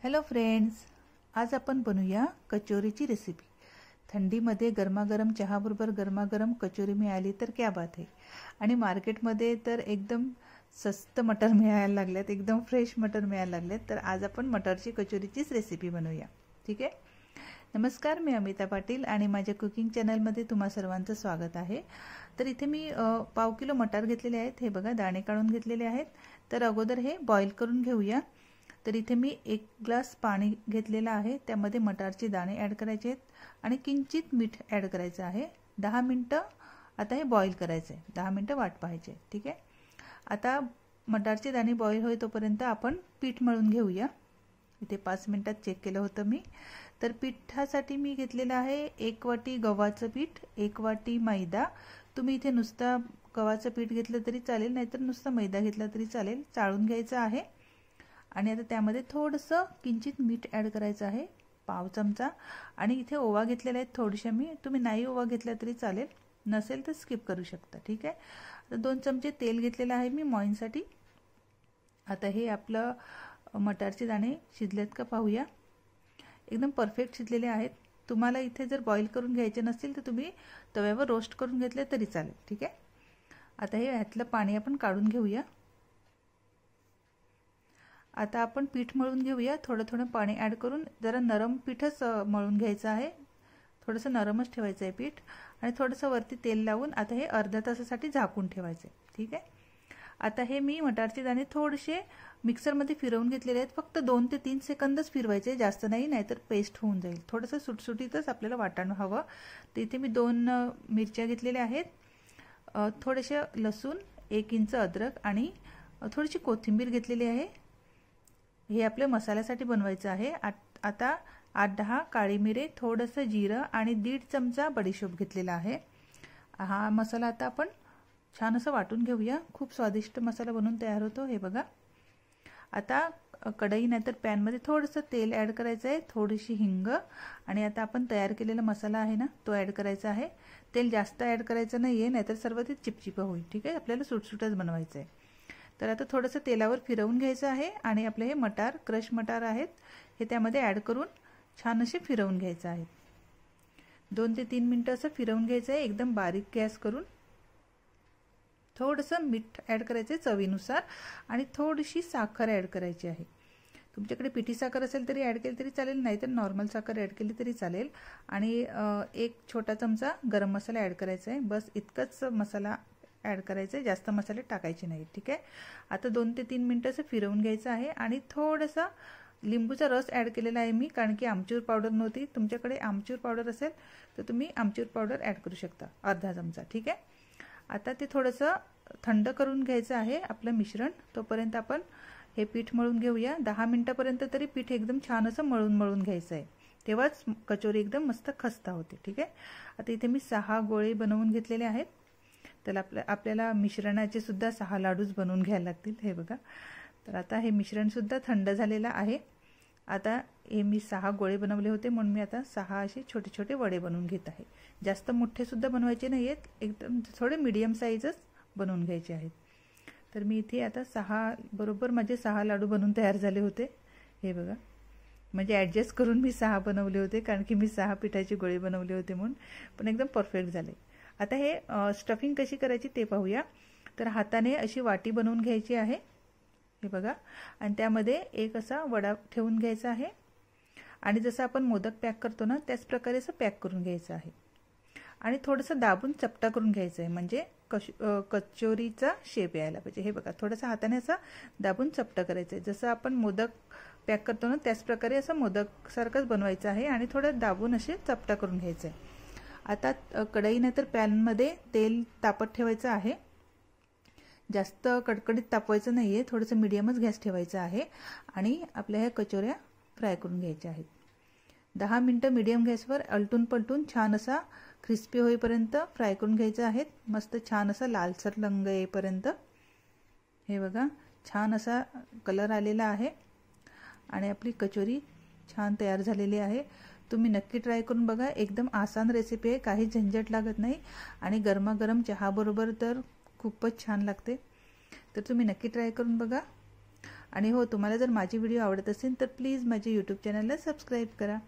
Hello friends, आज आपण बनवूया कचोरीची रेसिपी। थंडीमध्ये गरमागरम चहाबरोबर गरमागरम कचोरी मिळाली तर क्या बात आहे। आणि मार्केटमध्ये तर एकदम स्वस्त मटर मिळायला लागलेत, एकदम फ्रेश मटर मिळायला लागलेत। तर आज आपण मटरची कचोरीचीच रेसिपी बनवूया, ठीक आहे। नमस्कार, मी अमिता पाटील आणि माझ्या कुकिंग चॅनलमध्ये तुम्हा सर्वांचं स्वागत आहे। तर इथे मी पाव किलो मटार घेतलेले आहेत। हे बघा, दाणे काढून घेतलेले आहेत। तर अगोदर हे बॉईल करून घेऊया। तर इथे मी 1 ग्लास पाणी घेतलेला आहे, त्यामध्ये मटारचे दाणे ॲड करायचे आहेत आणि किंचित मीठ ॲड करायचं आहे। 10 मिनिटं आता हे बॉईल करायचं आहे, 10 मिनिटं वाट पाहायची, ठीक आहे। आता मटारचे दाणे बॉईल होई तोपर्यंत आपण पीठ मळून घेऊया। इथे 5 मिनिटात चेक केलं होतं मी। तर पिठासाठी मी घेतलेलं आहे 1 वाटी गव्हाचं पीठ, 1 वाटी मैदा। तुम्ही इथे नुसता गव्हाचं पीठ घेतलं तरी चालेल, नाहीतर नुसता मैदा घेतला तरी चालेल। चाळून घ्यायचं आहे आणि आता त्यामध्ये थोडंसं किंचित मीठ ॲड करायचं आहे, पाव चमचा। आणि इथे ओवा घेतलेला आहे थोडीशा मी, तुम्ही नाही ओवा घेतला तरी चालेल, नसेल तर स्किप करू शकता, ठीक आहे। आता 2 चमचे तेल घेतलेलं आहे मी मॉइनसाठी। आता हे आपलं मटारचे दाणे शिजलेत का पाहूया। एकदम परफेक्ट शिजलेले आहेत। तुम्हाला इथे जर बॉईल करून घ्यायचे नसतील तर तुम्ही तव्यावर रोस्ट करून घेतले तरी चालेल, ठीक आहे। आता हे ह्यातलं पाणी आपण काढून घेऊया। आता आपण पीठ मळून घेऊया। थोडं थोडं पाणी ॲड करून जरा नरम पीठच मळून घ्यायचं आहे, थोडंसं नरमच ठेवायचं आहे पीठ। आणि थोडंसं वरती तेल लावून आता हे अर्ध्या तासासाठी झाकून ठेवायचं आहे, ठीक आहे। आता हे मी मटारचे दाणे थोडेसे मिक्सरमध्ये फिरवून घेतलेले आहेत। फक्त 2 ते 3 सेकंदच फिरवायचे, जास्त नाही, नाहीतर पेस्ट होऊन जाईल। थोडंसं सुटसुटीतच आपल्याला वाटण हवं। तर इथे मी 2 मिरच्या घेतलेल्या आहेत, थोडेसे लसूण, 1 इंच अद्रक आणि थोडीशी कोथिंबीर घेतलेली आहे। हे आपल्या मसाल्यासाठी बनवायचं आहे। आता 8-10 काळी मिरे, थोडंसं जिरं आणि 1.5 चमचा बडीशोप घेतलेला आहे। हा मसाला आता आपण छान असं वाटून घेऊया। खूप स्वादिष्ट मसाला बनवून तयार होतो, हे बघा। आता कढई नाहीतर पॅनमध्ये थोडंसं तेल ॲड करायचं आहे, थोडीशी हिंग आणि आता आपण तयार केलेला मसाला आहे ना, तो ॲड करायचा आहे। तेल जास्त ॲड करायचं नाही आहे, नाहीतर सर्व ते चिपचिपं होईल, ठीक आहे। आपल्याला सुटसुटच बनवायचं आहे। तर आता थोडंसं तेलावर फिरवून घ्यायचं आहे आणि आपले हे मटार, क्रश मटार आहेत, हे त्यामध्ये ॲड करून छान असे फिरवून घ्यायचं आहे। 2 ते 3 मिनिटं असं फिरवून घ्यायचं आहे, एकदम बारीक गॅस करून। थोडंसं मीठ ॲड करायचं आहे चवीनुसार आणि थोडीशी साखर ॲड करायची आहे। तुमच्याकडे पिठी साखर असेल तरी ॲड केली तरी चालेल, नाहीतर नॉर्मल साखर ॲड केली तरी चालेल। आणि 1 छोटा चमचा गरम मसाला ॲड करायचा आहे, बस इतकंच मसाला ॲड करायचं आहे, जास्त मसाले टाकायचे नाही, ठीक आहे। आता 2 ते 3 मिनिटं असं फिरवून घ्यायचं आहे आणि थोडंसं लिंबूचा रस ॲड केलेला आहे मी, कारण की आमचूर पावडर नव्हती। तुमच्याकडे आमचूर पावडर असेल तर तुम्ही आमचूर पावडर ॲड करू शकता, अर्धा चमचा, ठीक आहे। आता ते थोडंसं थंड करून घ्यायचं आहे आपलं मिश्रण। तोपर्यंत आपण हे पीठ मळून घेऊया। 10 मिनिटापर्यंत तरी पीठ एकदम छान असं मळून घ्यायचं आहे, तेव्हाच कचोरी एकदम मस्त खस्ता होते, ठीक आहे। आता इथे मी 6 गोळे बनवून घेतलेले आहेत। तर आपल्याला मिश्रणाचे सुद्धा 6 लाडूच बनवून घ्यायला लागतील, हे बघा। तर आता हे मिश्रण सुद्धा थंड झालेलं आहे। आता हे मी 6 गोळे बनवले होते, म्हणून मी आता 6 असे छोटे छोटे वडे बनवून घेत आहे। जास्त मोठे सुद्धा बनवायचे नाही आहेत, एकदम थोडे मीडियम साईजच बनवून घ्यायचे आहेत। तर मी इथे आता 6 बरोबर माझे 6 लाडू बनवून तयार झाले होते, हे बघा। म्हणजे ॲडजस्ट करून मी 6 बनवले होते, कारण की मी 6 पिठाचे गोळे बनवले होते म्हणून, पण एकदम परफेक्ट झाले। आता हे स्टफिंग कशी करायची ते पाहूया। तर हाताने अशी वाटी बनवून घ्यायची आहे, हे बघा। आणि त्यामध्ये एक असा वडा ठेवून घ्यायचा आहे आणि जसं आपण मोदक पॅक करतो ना, त्याच प्रकारे असं पॅक करून घ्यायचं आहे आणि थोडंसं दाबून चपटा करून घ्यायचं आहे, म्हणजे कचोरीचा शेप यायला पाहिजे, हे बघा। थोडंसं हाताने असं दाबून चपटा करायचं आहे, जसं आपण मोदक पॅक करतो ना त्याच प्रकारे असं मोदकसारखंच बनवायचं आहे आणि थोडं दाबून असे चपटा करून घ्यायचं आहे। आता कढई नाहीतर पॅनमध्ये तेल तापत ठेवायचं आहे, जास्त कडकडीत तापवायचं नाही आहे, थोडंसं मीडियमच गॅस ठेवायचा आहे आणि आपल्या ह्या कचोऱ्या फ्राय करून घ्यायच्या आहेत। 10 मिनिटं मीडियम गॅसवर आलटून पलटून छान असा क्रिस्पी होईपर्यंत फ्राय करून घ्यायचं आहे, मस्त छान असा लालसर रंग येईपर्यंत, हे बघा। छान असा कलर आलेला आहे आणि आपली कचोरी छान तयार झालेली आहे। तुम्ही नक्की ट्राय करून बघा, एकदम आसान रेसिपी आहे, काही झंझट लागत नाही आणि गरमागरम चहाबरोबर तर खूपच छान लागते। तर तुम्ही नक्की ट्राय करून बघा। आणि हो, तुम्हाला जर माझी व्हिडिओ आवडत असेल तर प्लीज माझ्या यूट्यूब चॅनलला सबस्क्राईब करा.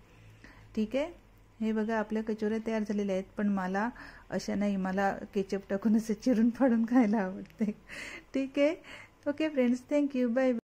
ठीक आहे. हे बघा आपल्या कचोऱ्या तयार झालेल्या आहेत, पण मला अशा नाही, मला केचप टाकून असं चिरून फाडून खायला आवडते. ठीक आहे. Okay friends, thank you. बाय.